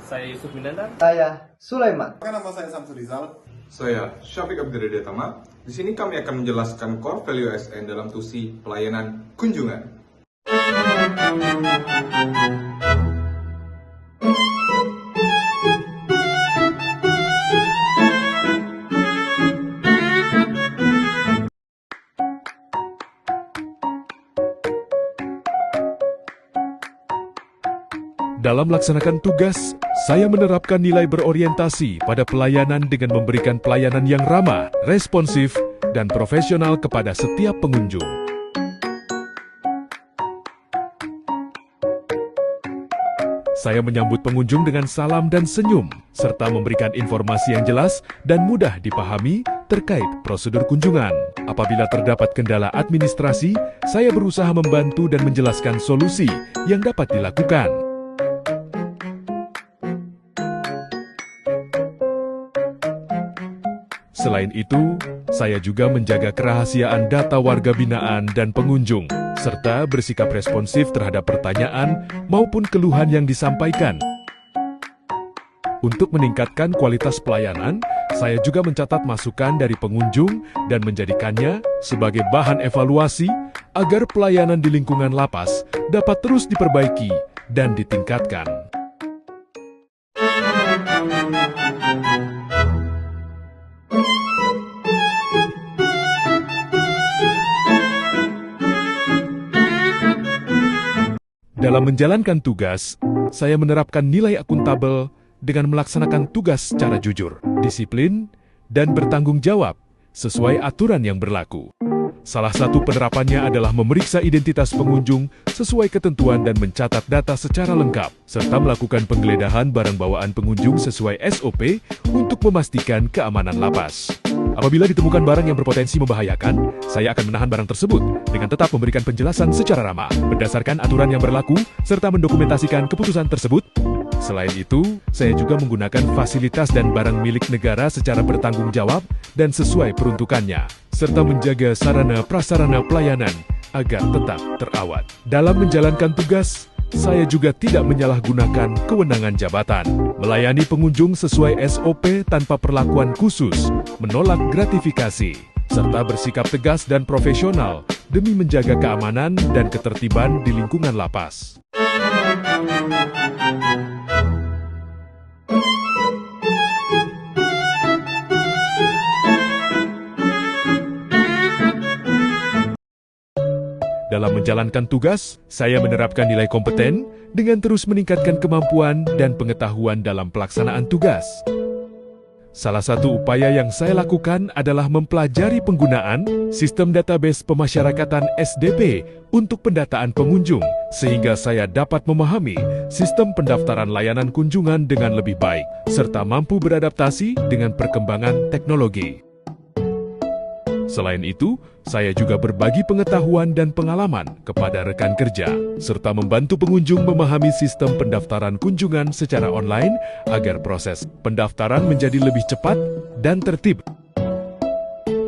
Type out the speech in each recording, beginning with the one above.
Saya Yusuf Minandar. Saya Sulaiman. Nama saya Samsul Rizal. Saya Syafiq Abdurrahman. Di sini kami akan menjelaskan core value ASN dalam tusi pelayanan kunjungan. Dalam melaksanakan tugas, saya menerapkan nilai berorientasi pada pelayanan dengan memberikan pelayanan yang ramah, responsif, dan profesional kepada setiap pengunjung. Saya menyambut pengunjung dengan salam dan senyum, serta memberikan informasi yang jelas dan mudah dipahami terkait prosedur kunjungan. Apabila terdapat kendala administrasi, saya berusaha membantu dan menjelaskan solusi yang dapat dilakukan. Selain itu, saya juga menjaga kerahasiaan data warga binaan dan pengunjung, serta bersikap responsif terhadap pertanyaan maupun keluhan yang disampaikan. Untuk meningkatkan kualitas pelayanan, saya juga mencatat masukan dari pengunjung dan menjadikannya sebagai bahan evaluasi agar pelayanan di lingkungan lapas dapat terus diperbaiki dan ditingkatkan. Dalam menjalankan tugas, saya menerapkan nilai akuntabel dengan melaksanakan tugas secara jujur, disiplin, dan bertanggung jawab sesuai aturan yang berlaku. Salah satu penerapannya adalah memeriksa identitas pengunjung sesuai ketentuan dan mencatat data secara lengkap, serta melakukan penggeledahan barang bawaan pengunjung sesuai SOP untuk memastikan keamanan lapas. Apabila ditemukan barang yang berpotensi membahayakan, saya akan menahan barang tersebut dengan tetap memberikan penjelasan secara ramah, berdasarkan aturan yang berlaku, serta mendokumentasikan keputusan tersebut. Selain itu, saya juga menggunakan fasilitas dan barang milik negara secara bertanggung jawab dan sesuai peruntukannya, serta menjaga sarana-prasarana pelayanan agar tetap terawat. Dalam menjalankan tugas, saya juga tidak menyalahgunakan kewenangan jabatan, melayani pengunjung sesuai SOP tanpa perlakuan khusus, menolak gratifikasi, serta bersikap tegas dan profesional demi menjaga keamanan dan ketertiban di lingkungan lapas. Dalam menjalankan tugas, saya menerapkan nilai kompeten dengan terus meningkatkan kemampuan dan pengetahuan dalam pelaksanaan tugas. Salah satu upaya yang saya lakukan adalah mempelajari penggunaan sistem database pemasyarakatan SDP untuk pendataan pengunjung, sehingga saya dapat memahami sistem pendaftaran layanan kunjungan dengan lebih baik, serta mampu beradaptasi dengan perkembangan teknologi. Selain itu, saya juga berbagi pengetahuan dan pengalaman kepada rekan kerja, serta membantu pengunjung memahami sistem pendaftaran kunjungan secara online agar proses pendaftaran menjadi lebih cepat dan tertib.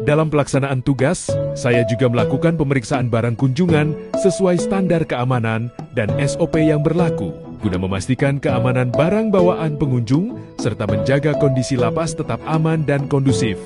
Dalam pelaksanaan tugas, saya juga melakukan pemeriksaan barang kunjungan sesuai standar keamanan dan SOP yang berlaku, guna memastikan keamanan barang bawaan pengunjung, serta menjaga kondisi lapas tetap aman dan kondusif.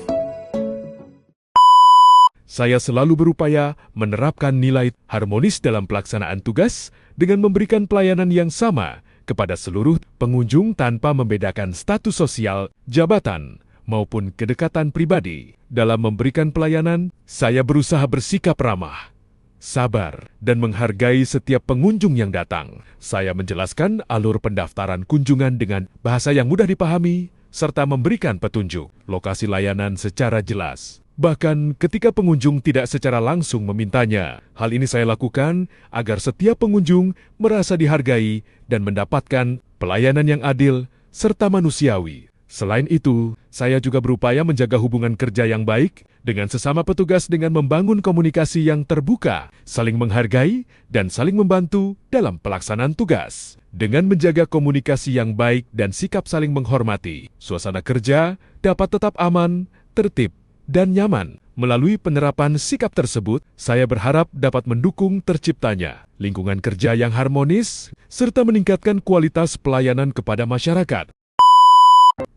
Saya selalu berupaya menerapkan nilai harmonis dalam pelaksanaan tugas dengan memberikan pelayanan yang sama kepada seluruh pengunjung tanpa membedakan status sosial, jabatan, maupun kedekatan pribadi. Dalam memberikan pelayanan, saya berusaha bersikap ramah, sabar, dan menghargai setiap pengunjung yang datang. Saya menjelaskan alur pendaftaran kunjungan dengan bahasa yang mudah dipahami, serta memberikan petunjuk lokasi layanan secara jelas. Bahkan ketika pengunjung tidak secara langsung memintanya, hal ini saya lakukan agar setiap pengunjung merasa dihargai dan mendapatkan pelayanan yang adil serta manusiawi. Selain itu, saya juga berupaya menjaga hubungan kerja yang baik dengan sesama petugas dengan membangun komunikasi yang terbuka, saling menghargai, dan saling membantu dalam pelaksanaan tugas. Dengan menjaga komunikasi yang baik dan sikap saling menghormati, suasana kerja dapat tetap aman, tertib, dan nyaman. Melalui penerapan sikap tersebut, saya berharap dapat mendukung terciptanya lingkungan kerja yang harmonis serta meningkatkan kualitas pelayanan kepada masyarakat.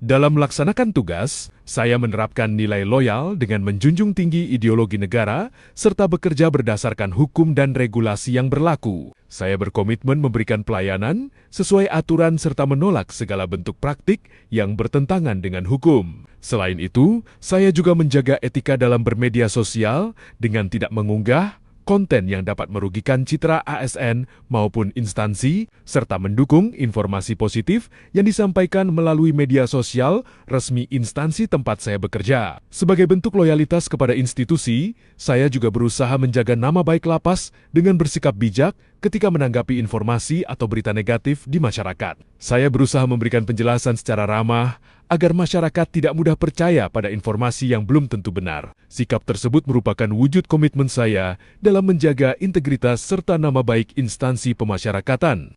Dalam melaksanakan tugas, saya menerapkan nilai loyal dengan menjunjung tinggi ideologi negara serta bekerja berdasarkan hukum dan regulasi yang berlaku. Saya berkomitmen memberikan pelayanan sesuai aturan serta menolak segala bentuk praktik yang bertentangan dengan hukum. Selain itu, saya juga menjaga etika dalam bermedia sosial dengan tidak mengunggah konten yang dapat merugikan citra ASN maupun instansi, serta mendukung informasi positif yang disampaikan melalui media sosial resmi instansi tempat saya bekerja. Sebagai bentuk loyalitas kepada institusi, saya juga berusaha menjaga nama baik lapas dengan bersikap bijak ketika menanggapi informasi atau berita negatif di masyarakat. Saya berusaha memberikan penjelasan secara ramah, agar masyarakat tidak mudah percaya pada informasi yang belum tentu benar. Sikap tersebut merupakan wujud komitmen saya dalam menjaga integritas serta nama baik instansi pemasyarakatan.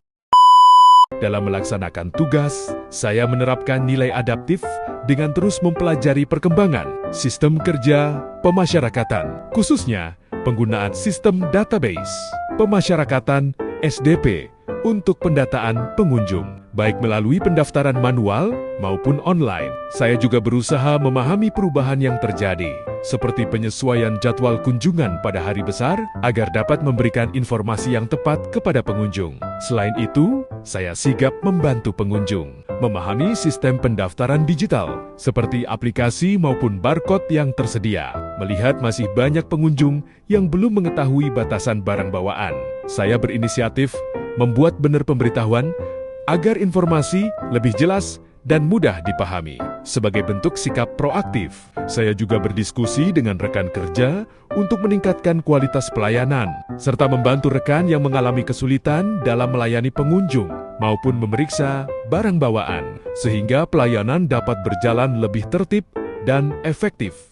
Dalam melaksanakan tugas, saya menerapkan nilai adaptif dengan terus mempelajari perkembangan sistem kerja pemasyarakatan, khususnya penggunaan sistem database pemasyarakatan SDP untuk pendataan pengunjung, baik melalui pendaftaran manual maupun online. Saya juga berusaha memahami perubahan yang terjadi, seperti penyesuaian jadwal kunjungan pada hari besar, agar dapat memberikan informasi yang tepat kepada pengunjung. Selain itu, saya sigap membantu pengunjung memahami sistem pendaftaran digital, seperti aplikasi maupun barcode yang tersedia. Melihat masih banyak pengunjung yang belum mengetahui batasan barang bawaan, saya berinisiatif membuat benar pemberitahuan agar informasi lebih jelas dan mudah dipahami. Sebagai bentuk sikap proaktif, saya juga berdiskusi dengan rekan kerja untuk meningkatkan kualitas pelayanan, serta membantu rekan yang mengalami kesulitan dalam melayani pengunjung maupun memeriksa barang bawaan, sehingga pelayanan dapat berjalan lebih tertib dan efektif.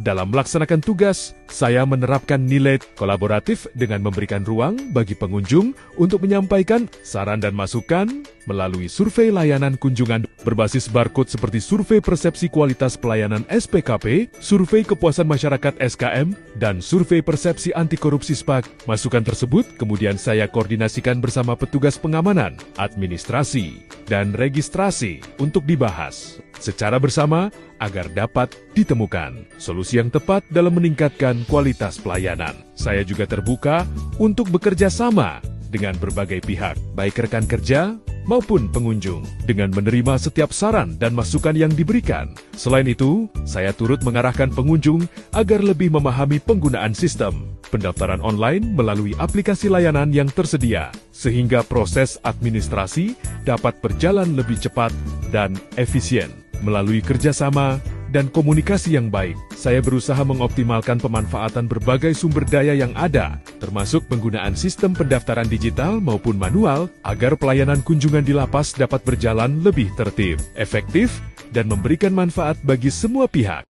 Dalam melaksanakan tugas, saya menerapkan nilai kolaboratif dengan memberikan ruang bagi pengunjung untuk menyampaikan saran dan masukan melalui survei layanan kunjungan berbasis barcode seperti survei persepsi kualitas pelayanan SPKP, survei kepuasan masyarakat SKM, dan survei persepsi anti korupsi SPAK. Masukan tersebut kemudian saya koordinasikan bersama petugas pengamanan, administrasi, dan registrasi untuk dibahas secara bersama agar dapat ditemukan solusi yang tepat dalam meningkatkan kualitas pelayanan. Saya juga terbuka untuk bekerja sama dengan berbagai pihak, baik rekan kerja maupun pengunjung, dengan menerima setiap saran dan masukan yang diberikan. Selain itu, saya turut mengarahkan pengunjung agar lebih memahami penggunaan sistem pendaftaran online melalui aplikasi layanan yang tersedia, sehingga proses administrasi dapat berjalan lebih cepat dan efisien. Melalui kerjasama dan komunikasi yang baik, saya berusaha mengoptimalkan pemanfaatan berbagai sumber daya yang ada, termasuk penggunaan sistem pendaftaran digital maupun manual, agar pelayanan kunjungan di lapas dapat berjalan lebih tertib, efektif, dan memberikan manfaat bagi semua pihak.